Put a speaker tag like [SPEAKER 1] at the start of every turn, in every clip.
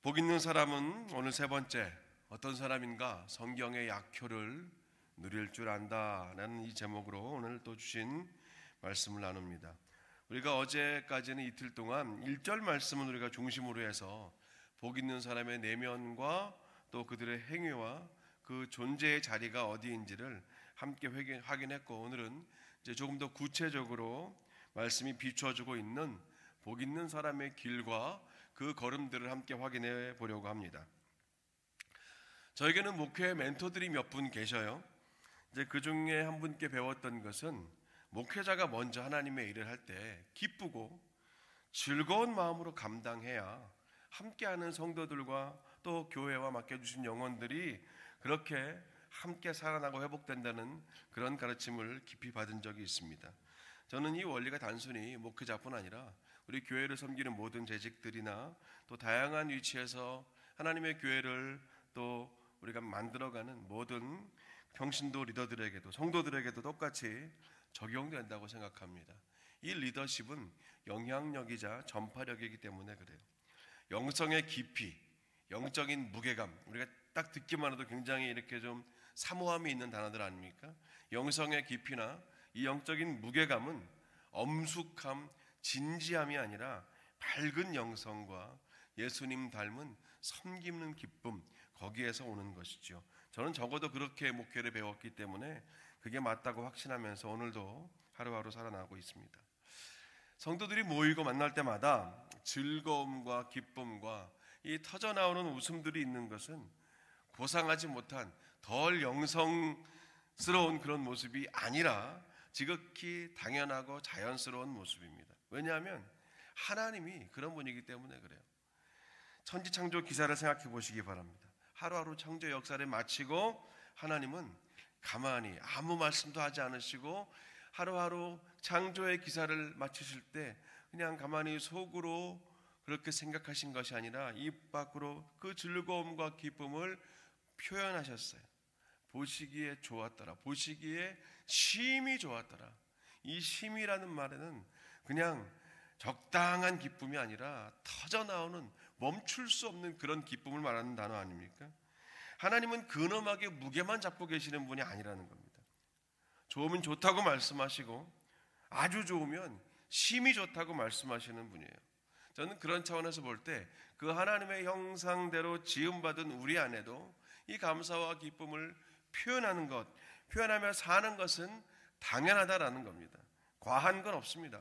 [SPEAKER 1] 복 있는 사람은 오늘 세 번째, 어떤 사람인가? 성경의 약효를 누릴 줄 안다라는 이 제목으로 오늘 또 주신 말씀을 나눕니다. 우리가 어제까지는 이틀 동안 1절 말씀은 우리가 중심으로 해서 복 있는 사람의 내면과 또 그들의 행위와 그 존재의 자리가 어디인지를 함께 확인했고, 오늘은 이제 조금 더 구체적으로 말씀이 비춰주고 있는 복 있는 사람의 길과 그 걸음들을 함께 확인해 보려고 합니다. 저에게는 목회 멘토들이 몇 분 계셔요. 이제 그 중에 한 분께 배웠던 것은 목회자가 먼저 하나님의 일을 할 때 기쁘고 즐거운 마음으로 감당해야 함께하는 성도들과 또 교회와 맡겨주신 영혼들이 그렇게 함께 살아나고 회복된다는 그런 가르침을 깊이 받은 적이 있습니다. 저는 이 원리가 단순히 목회자뿐 아니라 우리 교회를 섬기는 모든 재직들이나 또 다양한 위치에서 하나님의 교회를 또 우리가 만들어가는 모든 평신도 리더들에게도 성도들에게도 똑같이 적용된다고 생각합니다. 이 리더십은 영향력이자 전파력이기 때문에 그래요. 영성의 깊이, 영적인 무게감, 우리가 딱 듣기만 해도 굉장히 이렇게 좀 사모함이 있는 단어들 아닙니까? 영성의 깊이나 이 영적인 무게감은 엄숙함, 진지함이 아니라 밝은 영성과 예수님 닮은 섬기는 기쁨, 거기에서 오는 것이죠. 저는 적어도 그렇게 목회를 배웠기 때문에 그게 맞다고 확신하면서 오늘도 하루하루 살아나고 있습니다. 성도들이 모이고 만날 때마다 즐거움과 기쁨과 이 터져나오는 웃음들이 있는 것은 고상하지 못한 덜 영성스러운 그런 모습이 아니라 지극히 당연하고 자연스러운 모습입니다. 왜냐하면 하나님이 그런 분이기 때문에 그래요. 천지창조 기사를 생각해 보시기 바랍니다. 하루하루 창조 역사를 마치고 하나님은 가만히 아무 말씀도 하지 않으시고 하루하루 창조의 기사를 마치실 때 그냥 가만히 속으로 그렇게 생각하신 것이 아니라 입 밖으로 그 즐거움과 기쁨을 표현하셨어요. 보시기에 좋았더라. 보시기에 심히 좋았더라. 이 심이라는 말에는 그냥 적당한 기쁨이 아니라 터져나오는 멈출 수 없는 그런 기쁨을 말하는 단어 아닙니까? 하나님은 근엄하게 무게만 잡고 계시는 분이 아니라는 겁니다. 좋으면 좋다고 말씀하시고 아주 좋으면 심히 좋다고 말씀하시는 분이에요. 저는 그런 차원에서 볼 때 그 하나님의 형상대로 지음받은 우리 안에도 이 감사와 기쁨을 표현하는 것, 표현하며 사는 것은 당연하다라는 겁니다. 과한 건 없습니다.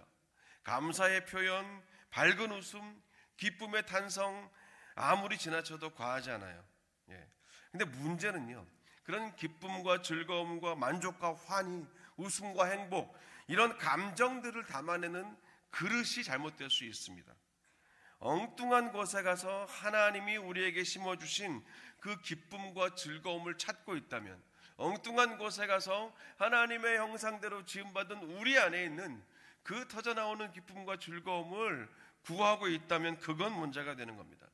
[SPEAKER 1] 감사의 표현, 밝은 웃음, 기쁨의 탄성 아무리 지나쳐도 과하지 않아요. 근데 문제는요, 그런 기쁨과 즐거움과 만족과 환희, 웃음과 행복, 이런 감정들을 담아내는 그릇이 잘못될 수 있습니다. 엉뚱한 곳에 가서 하나님이 우리에게 심어주신 그 기쁨과 즐거움을 찾고 있다면, 엉뚱한 곳에 가서 하나님의 형상대로 지음받은 우리 안에 있는 그 터져나오는 기쁨과 즐거움을 구하고 있다면 그건 문제가 되는 겁니다.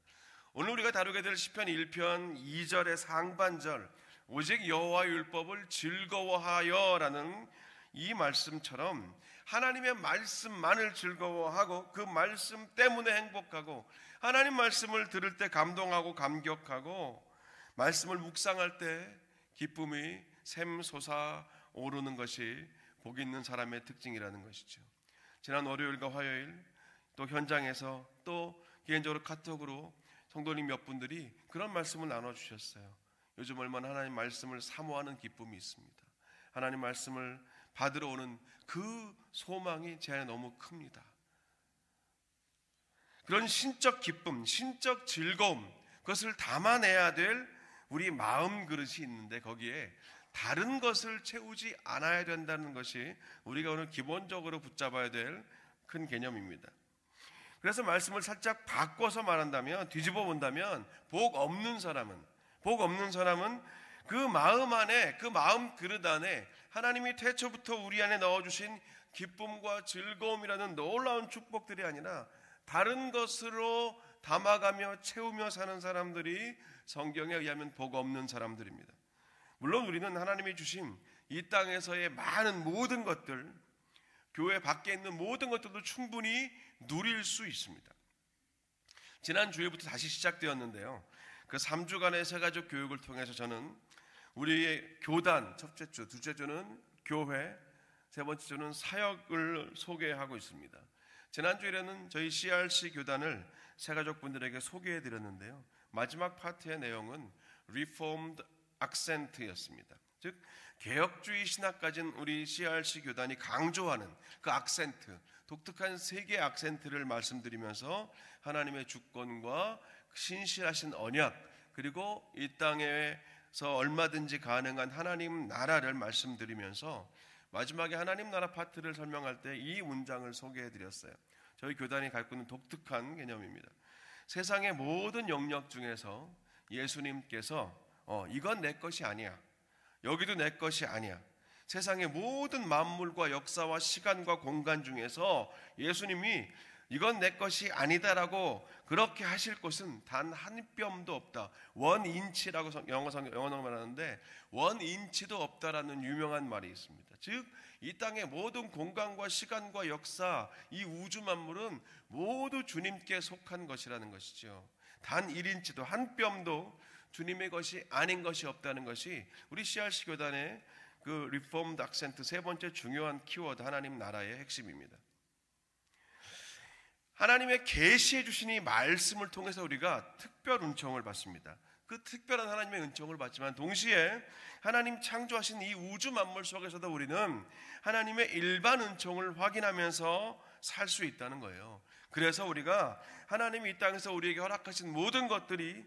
[SPEAKER 1] 오늘 우리가 다루게 될 시편 1편 2절의 상반절, 오직 여호와의 율법을 즐거워하여라는 이 말씀처럼 하나님의 말씀만을 즐거워하고 그 말씀 때문에 행복하고 하나님 말씀을 들을 때 감동하고 감격하고 말씀을 묵상할 때 기쁨이 샘솟아 오르는 것이 복 있는 사람의 특징이라는 것이죠. 지난 월요일과 화요일 또 현장에서 또 개인적으로 카톡으로 성도님 몇 분들이 그런 말씀을 나눠주셨어요. 요즘 얼마나 하나님 말씀을 사모하는 기쁨이 있습니다. 하나님 말씀을 받으러 오는 그 소망이 제 안에 너무 큽니다. 그런 신적 기쁨, 신적 즐거움, 그것을 담아내야 될 우리 마음 그릇이 있는데 거기에 다른 것을 채우지 않아야 된다는 것이 우리가 오늘 기본적으로 붙잡아야 될 큰 개념입니다. 그래서 말씀을 살짝 바꿔서 말한다면, 뒤집어 본다면 복 없는 사람은 그 마음 안에, 그 마음 그릇 안에 하나님이 태초부터 우리 안에 넣어주신 기쁨과 즐거움이라는 놀라운 축복들이 아니라 다른 것으로 담아가며 채우며 사는 사람들이 성경에 의하면 복 없는 사람들입니다. 물론 우리는 하나님이 주신 이 땅에서의 많은 모든 것들, 교회 밖에 있는 모든 것들도 충분히 누릴 수 있습니다. 지난 주일부터 다시 시작되었는데요. 그 3주간의 새가족 교육을 통해서 저는 우리의 교단 첫째 주, 둘째 주는 교회, 세 번째 주는 사역을 소개하고 있습니다. 지난 주일에는 저희 CRC 교단을 새가족분들에게 소개해 드렸는데요. 마지막 파트의 내용은 Reformed Accent였습니다. 즉 개혁주의 신학 가진 우리 CRC 교단이 강조하는 그 악센트, 독특한 세 개의 악센트를 말씀드리면서 하나님의 주권과 신실하신 언약, 그리고 이 땅에서 얼마든지 가능한 하나님 나라를 말씀드리면서 마지막에 하나님 나라 파트를 설명할 때 이 문장을 소개해 드렸어요. 저희 교단이 갖고 있는 독특한 개념입니다. 세상의 모든 영역 중에서 예수님께서 이건 내 것이 아니야, 여기도 내 것이 아니야, 세상의 모든 만물과 역사와 시간과 공간 중에서 예수님이 이건 내 것이 아니다라고 그렇게 하실 곳은 단 한 뼘도 없다. 원인치라고 영어로 말하는데 원인치도 없다라는 유명한 말이 있습니다. 즉 이 땅의 모든 공간과 시간과 역사, 이 우주 만물은 모두 주님께 속한 것이라는 것이죠. 단 1인치도 한 뼘도 주님의 것이 아닌 것이 없다는 것이 우리 CRC 교단의 그 리폼드 악센트 세 번째 중요한 키워드, 하나님 나라의 핵심입니다. 하나님의 계시해 주신 이 말씀을 통해서 우리가 특별 은총을 받습니다. 그 특별한 하나님의 은총을 받지만 동시에 하나님 창조하신 이 우주 만물 속에서도 우리는 하나님의 일반 은총을 확인하면서 살 수 있다는 거예요. 그래서 우리가 하나님이 이 땅에서 우리에게 허락하신 모든 것들이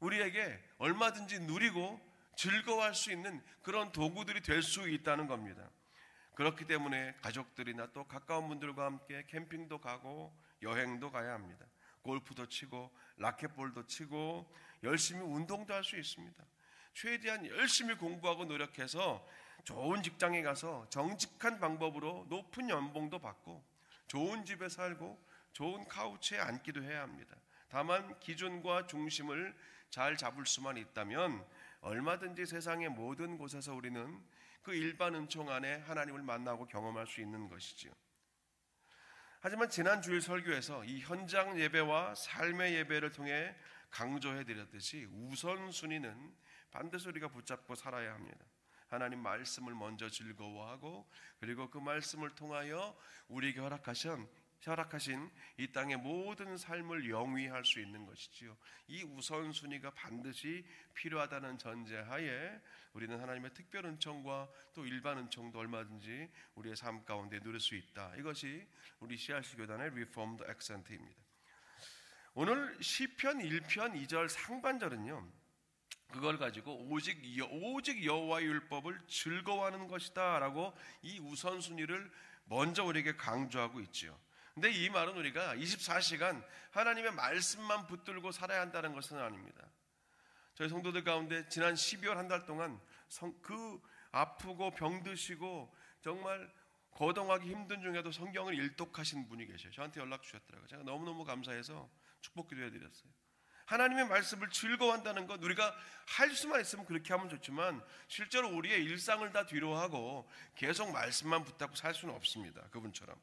[SPEAKER 1] 우리에게 얼마든지 누리고 즐거워할 수 있는 그런 도구들이 될 수 있다는 겁니다. 그렇기 때문에 가족들이나 또 가까운 분들과 함께 캠핑도 가고 여행도 가야 합니다. 골프도 치고 라켓볼도 치고 열심히 운동도 할 수 있습니다. 최대한 열심히 공부하고 노력해서 좋은 직장에 가서 정직한 방법으로 높은 연봉도 받고 좋은 집에 살고 좋은 카우치에 앉기도 해야 합니다. 다만 기준과 중심을 잘 잡을 수만 있다면 얼마든지 세상의 모든 곳에서 우리는 그 일반 은총 안에 하나님을 만나고 경험할 수 있는 것이지요. 하지만 지난 주일 설교에서 이 현장 예배와 삶의 예배를 통해 강조해 드렸듯이 우선순위는 반드시 우리가 붙잡고 살아야 합니다. 하나님 말씀을 먼저 즐거워하고 그리고 그 말씀을 통하여 우리에게 허락하신 이 땅의 모든 삶을 영위할 수 있는 것이지요. 이 우선순위가 반드시 필요하다는 전제하에 우리는 하나님의 특별 은총과 또 일반 은총도 얼마든지 우리의 삶 가운데 누릴 수 있다. 이것이 우리 CRC 교단의 Reformed Accent입니다. 오늘 시편 1편 2절 상반절은요, 그걸 가지고 오직 여호와의 율법을 즐거워하는 것이다 라고 이 우선순위를 먼저 우리에게 강조하고 있죠. 근데 이 말은 우리가 24시간 하나님의 말씀만 붙들고 살아야 한다는 것은 아닙니다. 저희 성도들 가운데 지난 12월 한 달 동안 그 아프고 병드시고 정말 거동하기 힘든 중에도 성경을 일독하신 분이 계셔요. 저한테 연락 주셨더라고요. 제가 너무너무 감사해서 축복 기도해 드렸어요. 하나님의 말씀을 즐거워한다는 것, 우리가 할 수만 있으면 그렇게 하면 좋지만 실제로 우리의 일상을 다 뒤로하고 계속 말씀만 붙잡고 살 수는 없습니다. 그분처럼.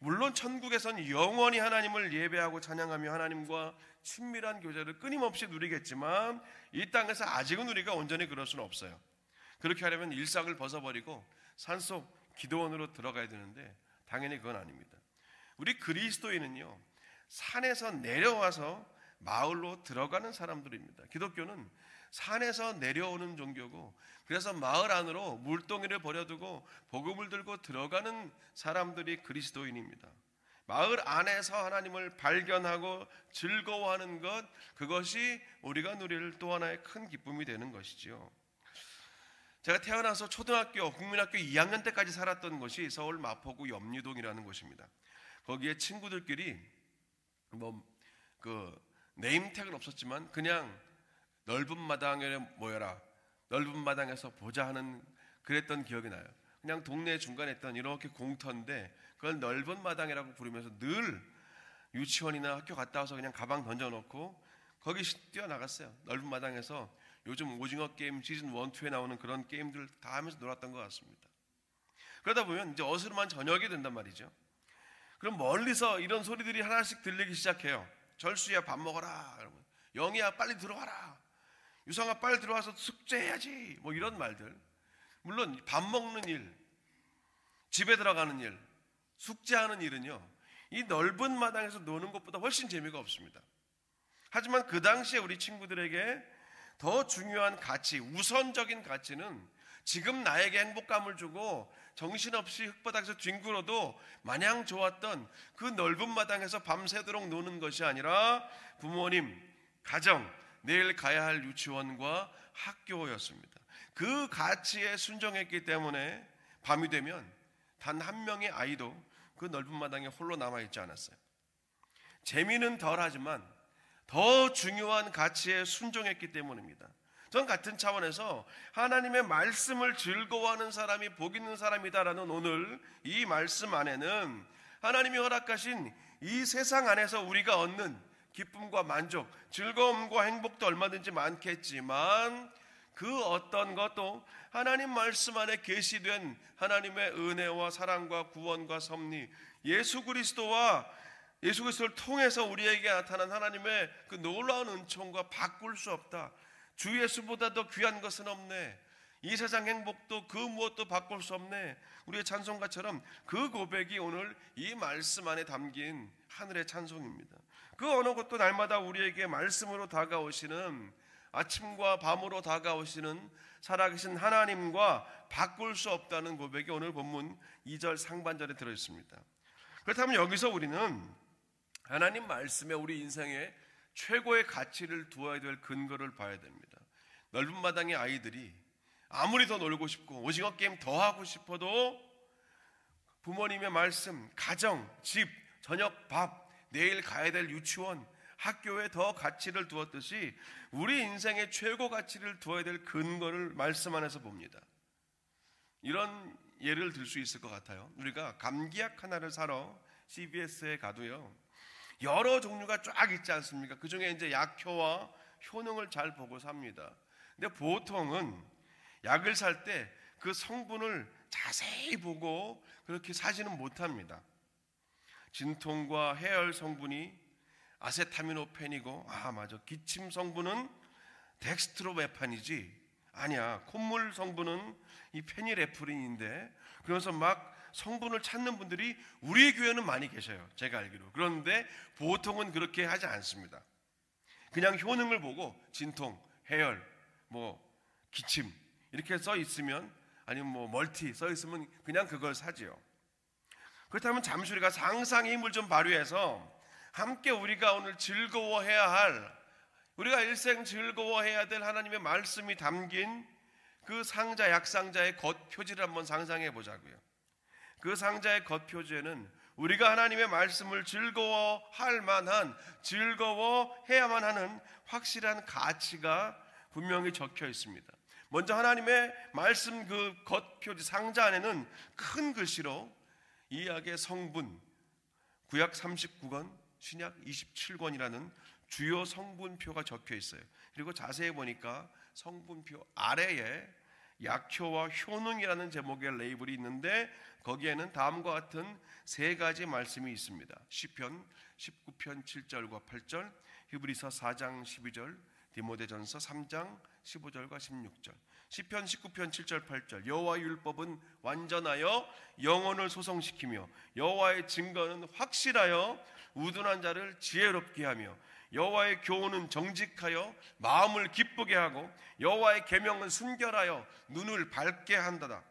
[SPEAKER 1] 물론 천국에선 영원히 하나님을 예배하고 찬양하며 하나님과 친밀한 교제를 끊임없이 누리겠지만 이 땅에서 아직은 우리가 온전히 그럴 수는 없어요. 그렇게 하려면 일상을 벗어버리고 산속 기도원으로 들어가야 되는데 당연히 그건 아닙니다. 우리 그리스도인은요, 산에서 내려와서 마을로 들어가는 사람들입니다. 기독교는 산에서 내려오는 종교고, 그래서 마을 안으로 물동이를 버려두고 복음을 들고 들어가는 사람들이 그리스도인입니다. 마을 안에서 하나님을 발견하고 즐거워하는 것, 그것이 우리가 누릴 또 하나의 큰 기쁨이 되는 것이죠. 제가 태어나서 초등학교, 국민학교 2학년 때까지 살았던 곳이 서울 마포구 염리동이라는 곳입니다. 거기에 친구들끼리 네임택은 없었지만 그냥 넓은 마당에 모여라, 넓은 마당에서 보자 하는 그랬던 기억이 나요. 그냥 동네 중간에 있던 이렇게 공터인데 그걸 넓은 마당이라고 부르면서 늘 유치원이나 학교 갔다 와서 그냥 가방 던져놓고 거기 뛰어나갔어요. 넓은 마당에서 요즘 오징어 게임 시즌 1, 2에 나오는 그런 게임들 다 하면서 놀았던 것 같습니다. 그러다 보면 이제 어스름한 저녁이 된단 말이죠. 그럼 멀리서 이런 소리들이 하나씩 들리기 시작해요. 절수야 밥 먹어라. 영희야 빨리 들어와라. 유성아 빨리 들어와서 숙제해야지. 뭐 이런 말들. 물론 밥 먹는 일, 집에 들어가는 일, 숙제하는 일은요, 이 넓은 마당에서 노는 것보다 훨씬 재미가 없습니다. 하지만 그 당시에 우리 친구들에게 더 중요한 가치, 우선적인 가치는 지금 나에게 행복감을 주고 정신없이 흙바닥에서 뒹굴어도 마냥 좋았던 그 넓은 마당에서 밤새도록 노는 것이 아니라 부모님, 가정, 내일 가야 할 유치원과 학교였습니다. 그 가치에 순종했기 때문에 밤이 되면 단 한 명의 아이도 그 넓은 마당에 홀로 남아있지 않았어요. 재미는 덜하지만 더 중요한 가치에 순종했기 때문입니다. 전 같은 차원에서 하나님의 말씀을 즐거워하는 사람이 복 있는 사람이다라는 오늘 이 말씀 안에는 하나님이 허락하신 이 세상 안에서 우리가 얻는 기쁨과 만족, 즐거움과 행복도 얼마든지 많겠지만 그 어떤 것도 하나님 말씀 안에 계시된 하나님의 은혜와 사랑과 구원과 섭리, 예수 그리스도를 통해서 우리에게 나타난 하나님의 그 놀라운 은총과 바꿀 수 없다. 주 예수보다 더 귀한 것은 없네. 이 세상 행복도 그 무엇도 바꿀 수 없네. 우리의 찬송가처럼 그 고백이 오늘 이 말씀 안에 담긴 하늘의 찬송입니다. 그 어느 것도 날마다 우리에게 말씀으로 다가오시는, 아침과 밤으로 다가오시는 살아계신 하나님과 바꿀 수 없다는 고백이 오늘 본문 2절 상반절에 들어있습니다. 그렇다면 여기서 우리는 하나님 말씀에 우리 인생에 최고의 가치를 두어야 될 근거를 봐야 됩니다. 넓은 마당의 아이들이 아무리 더 놀고 싶고 오징어 게임 더 하고 싶어도 부모님의 말씀, 가정, 집, 저녁 밥, 내일 가야 될 유치원, 학교에 더 가치를 두었듯이 우리 인생의 최고 가치를 두어야 될 근거를 말씀 안에서 봅니다. 이런 예를 들 수 있을 것 같아요. 우리가 감기약 하나를 사러 CVS에 가도요, 여러 종류가 쫙 있지 않습니까? 그 중에 이제 약효와 효능을 잘 보고 삽니다. 근데 보통은 약을 살 때 그 성분을 자세히 보고 그렇게 사지는 못합니다. 진통과 해열 성분이 아세타미노펜이고, 맞아, 기침 성분은 덱스트로메판이지, 아니야, 콧물 성분은 이 페닐에프린인데, 그래서 막 성분을 찾는 분들이 우리 교회는 많이 계셔요, 제가 알기로. 그런데 보통은 그렇게 하지 않습니다. 그냥 효능을 보고 진통, 해열, 기침 이렇게 써 있으면, 아니면 멀티 써 있으면 그냥 그걸 사지요. 그렇다면 잠시 우리가 상상의 힘을 좀 발휘해서 함께 우리가 오늘 즐거워해야 할, 우리가 일생 즐거워해야 될 하나님의 말씀이 담긴 그 상자, 약상자의 겉표지를 한번 상상해 보자고요. 그 상자의 겉표지에는 우리가 하나님의 말씀을 즐거워할 만한, 즐거워해야만 하는 확실한 가치가 분명히 적혀 있습니다. 먼저 하나님의 말씀 그 겉표지 상자 안에는 큰 글씨로 이약의 성분, 구약 39권, 신약 27권이라는 주요 성분표가 적혀 있어요. 그리고 자세히 보니까 성분표 아래에 약효와 효능이라는 제목의 레이블이 있는데, 거기에는 다음과 같은 세 가지 말씀이 있습니다. 시편 19편 7절과 8절, 히브리서 4장 12절, 디모데전서 3장 15절과 16절. 시편 19편 7절 8절, 여호와의 율법은 완전하여 영혼을 소성시키며 여호와의 증거는 확실하여 우둔한 자를 지혜롭게 하며 여호와의 교훈은 정직하여 마음을 기쁘게 하고 여호와의 계명은 순결하여 눈을 밝게 한다다.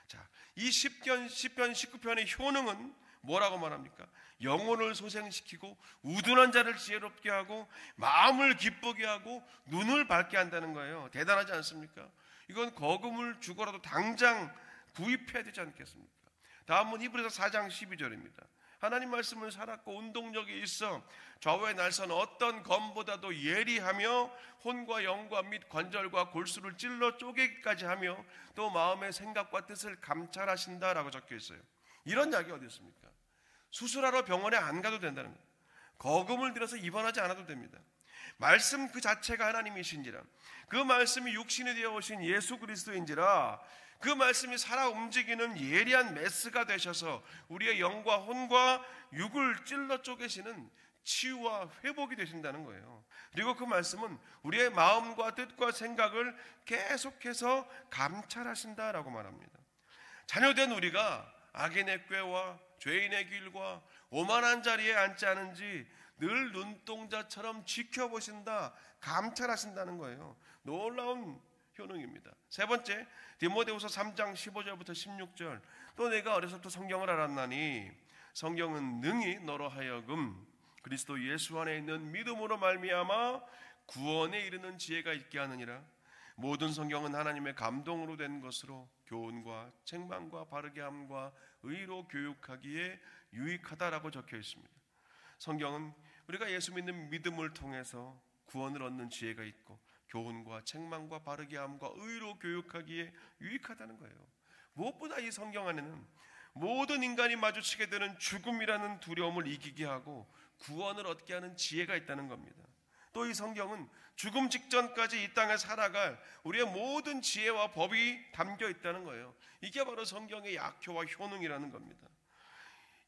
[SPEAKER 1] 자, 이 시편 19편의 효능은 뭐라고 말합니까? 영혼을 소생시키고 우둔한 자를 지혜롭게 하고 마음을 기쁘게 하고 눈을 밝게 한다는 거예요. 대단하지 않습니까? 이건 거금을 주고라도 당장 구입해야 되지 않겠습니까? 다음은 히브리서 4장 12절입니다. 하나님 말씀은 살았고 운동력이 있어 좌우의 날선 어떤 검보다도 예리하며 혼과 영과 및 관절과 골수를 찔러 쪼개기까지 하며 또 마음의 생각과 뜻을 감찰하신다라고 적혀 있어요. 이런 약이 어디 있습니까? 수술하러 병원에 안 가도 된다는 거예요. 거금을 들여서 입원하지 않아도 됩니다. 말씀 그 자체가 하나님이신지라, 그 말씀이 육신이 되어 오신 예수 그리스도인지라, 그 말씀이 살아 움직이는 예리한 메스가 되셔서 우리의 영과 혼과 육을 찔러 쪼개시는 치유와 회복이 되신다는 거예요. 그리고 그 말씀은 우리의 마음과 뜻과 생각을 계속해서 감찰하신다라고 말합니다. 자녀된 우리가 악인의 꾀와 죄인의 길과 오만한 자리에 앉지 않은지 늘 눈동자처럼 지켜보신다, 감찰하신다는 거예요. 놀라운 효능입니다. 세 번째, 디모데후서 3장 15절부터 16절. 또 내가 어려서부터 성경을 알았나니 성경은 능히 너로 하여금 그리스도 예수 안에 있는 믿음으로 말미암아 구원에 이르는 지혜가 있게 하느니라. 모든 성경은 하나님의 감동으로 된 것으로 교훈과 책망과 바르게 함과 의로 교육하기에 유익하다라고 적혀 있습니다. 성경은 우리가 예수 믿는 믿음을 통해서 구원을 얻는 지혜가 있고 교훈과 책망과 바르게 함과 의로 교육하기에 유익하다는 거예요. 무엇보다 이 성경 안에는 모든 인간이 마주치게 되는 죽음이라는 두려움을 이기게 하고 구원을 얻게 하는 지혜가 있다는 겁니다. 또 이 성경은 죽음 직전까지 이 땅에 살아갈 우리의 모든 지혜와 법이 담겨 있다는 거예요. 이게 바로 성경의 약효와 효능이라는 겁니다.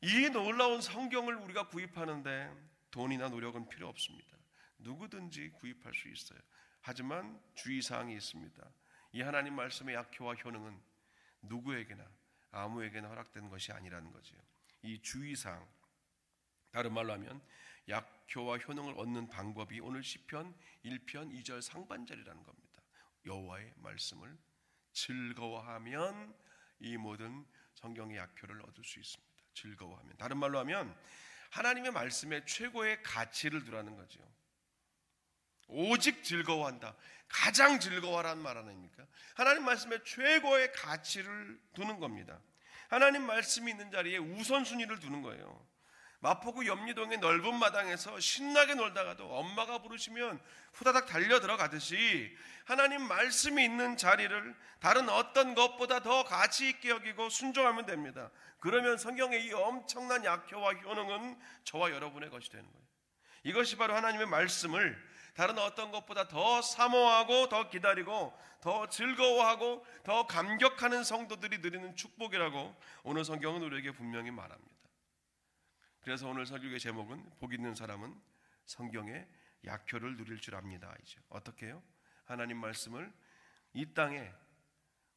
[SPEAKER 1] 이 놀라운 성경을 우리가 구입하는데 돈이나 노력은 필요 없습니다. 누구든지 구입할 수 있어요. 하지만 주의사항이 있습니다. 이 하나님 말씀의 약효와 효능은 누구에게나 아무에게나 허락된 것이 아니라는 거죠. 이 주의사항, 다른 말로 하면 약효와 효능을 얻는 방법이 오늘 시편 1편 2절 상반절이라는 겁니다. 여호와의 말씀을 즐거워하면 이 모든 성경의 약효를 얻을 수 있습니다. 즐거워하면, 다른 말로 하면 하나님의 말씀에 최고의 가치를 두라는 거죠. 오직 즐거워한다, 가장 즐거워하라는 말 아닙니까? 하나님 말씀에 최고의 가치를 두는 겁니다. 하나님 말씀이 있는 자리에 우선순위를 두는 거예요. 마포구 염리동의 넓은 마당에서 신나게 놀다가도 엄마가 부르시면 후다닥 달려 들어가듯이 하나님 말씀이 있는 자리를 다른 어떤 것보다 더 가치 있게 여기고 순종하면 됩니다. 그러면 성경의 이 엄청난 약효와 효능은 저와 여러분의 것이 되는 거예요. 이것이 바로 하나님의 말씀을 다른 어떤 것보다 더 사모하고 더 기다리고 더 즐거워하고 더 감격하는 성도들이 누리는 축복이라고 오늘 성경은 우리에게 분명히 말합니다. 그래서 오늘 설교의 제목은 복 있는 사람은 성경의 약효를 누릴 줄 압니다. 이제 어떻게 해요? 하나님 말씀을 이 땅에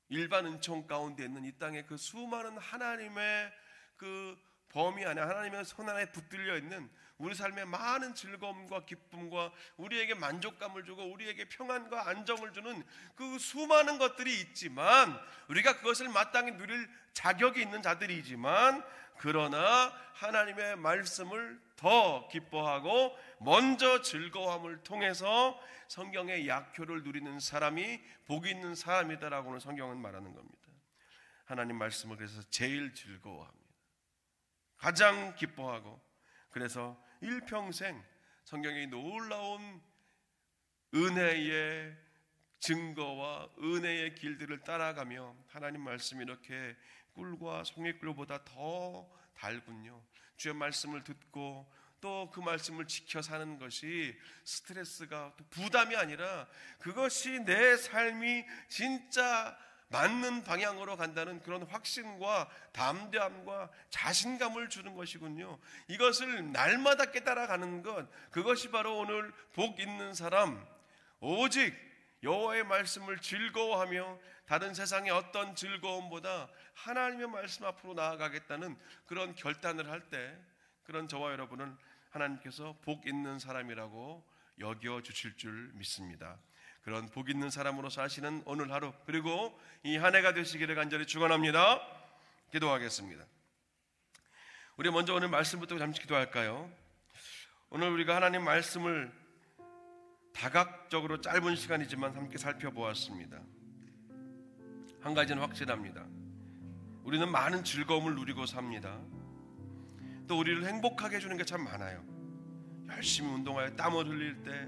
[SPEAKER 1] 일반 은총 가운데 있는 이 땅에 그 수많은 하나님의 그 범위 안에 하나님의 손 안에 붙들려 있는 우리 삶의 많은 즐거움과 기쁨과 우리에게 만족감을 주고 우리에게 평안과 안정을 주는 그 수많은 것들이 있지만 우리가 그것을 마땅히 누릴 자격이 있는 자들이지만 그러나 하나님의 말씀을 더 기뻐하고 먼저 즐거움을 통해서 성경의 약효를 누리는 사람이 복이 있는 사람이다라고는 성경은 말하는 겁니다. 하나님 말씀을 그래서 제일 즐거워합니다. 가장 기뻐하고 그래서 일평생 성경의 놀라운 은혜의 증거와 은혜의 길들을 따라가며 하나님 말씀이 이렇게 꿀과 송이꿀보다 더 달군요. 주의 말씀을 듣고 또 그 말씀을 지켜 사는 것이 스트레스가 또 부담이 아니라 그것이 내 삶이 진짜 맞는 방향으로 간다는 그런 확신과 담대함과 자신감을 주는 것이군요. 이것을 날마다 깨달아가는 것, 그것이 바로 오늘 복 있는 사람, 오직 여호와의 말씀을 즐거워하며 다른 세상의 어떤 즐거움보다 하나님의 말씀 앞으로 나아가겠다는 그런 결단을 할 때 그런 저와 여러분을 하나님께서 복 있는 사람이라고 여겨주실 줄 믿습니다. 그런 복 있는 사람으로 사시는 오늘 하루 그리고 이 한 해가 되시기를 간절히 축원합니다. 기도하겠습니다. 우리 먼저 오늘 말씀부터 잠시 기도할까요? 오늘 우리가 하나님 말씀을 다각적으로 짧은 시간이지만 함께 살펴보았습니다. 한 가지는 확실합니다. 우리는 많은 즐거움을 누리고 삽니다. 또 우리를 행복하게 해주는 게 참 많아요. 열심히 운동하여 땀을 흘릴 때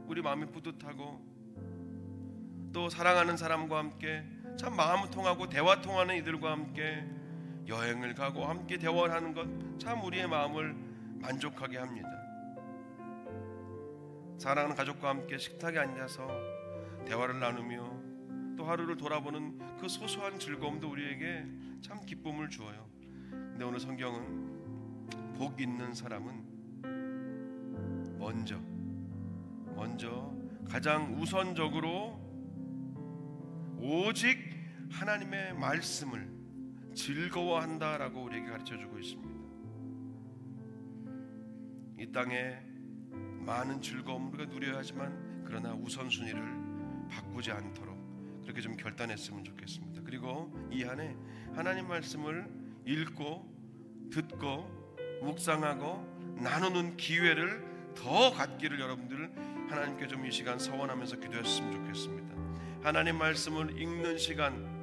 [SPEAKER 1] 우리 마음이 뿌듯하고 또 사랑하는 사람과 함께 참 마음 통하고 대화 통하는 이들과 함께 여행을 가고 함께 대화를 하는 것 참 우리의 마음을 만족하게 합니다. 사랑하는 가족과 함께 식탁에 앉아서 대화를 나누며 또 하루를 돌아보는 그 소소한 즐거움도 우리에게 참 기쁨을 주어요. 근데 오늘 성경은 복 있는 사람은 먼저 가장 우선적으로 오직 하나님의 말씀을 즐거워한다라고 우리에게 가르쳐주고 있습니다. 이 땅에 많은 즐거움을 우리가 누려야 하지만 그러나 우선순위를 바꾸지 않도록 그렇게 좀 결단했으면 좋겠습니다. 그리고 이 한해 하나님 말씀을 읽고 듣고 묵상하고 나누는 기회를 더 갖기를 여러분들 하나님께 좀 이 시간 서원하면서 기도했으면 좋겠습니다. 하나님 말씀을 읽는 시간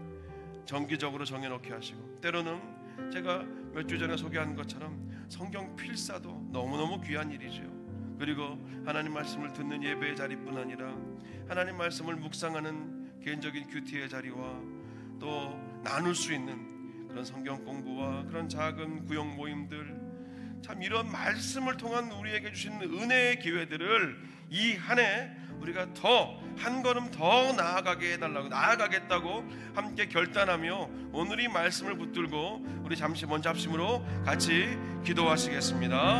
[SPEAKER 1] 정기적으로 정해놓게 하시고, 때로는 제가 몇 주 전에 소개한 것처럼 성경 필사도 너무너무 귀한 일이죠. 그리고 하나님 말씀을 듣는 예배의 자리뿐 아니라 하나님 말씀을 묵상하는 개인적인 큐티의 자리와 또 나눌 수 있는 그런 성경 공부와 그런 작은 구역 모임들, 참 이런 말씀을 통한 우리에게 주신 은혜의 기회들을 이 한 해 우리가 더 한 걸음 더 나아가게 해달라고, 나아가겠다고 함께 결단하며 오늘 이 말씀을 붙들고 우리 잠시 먼저 합심으로 같이 기도하시겠습니다.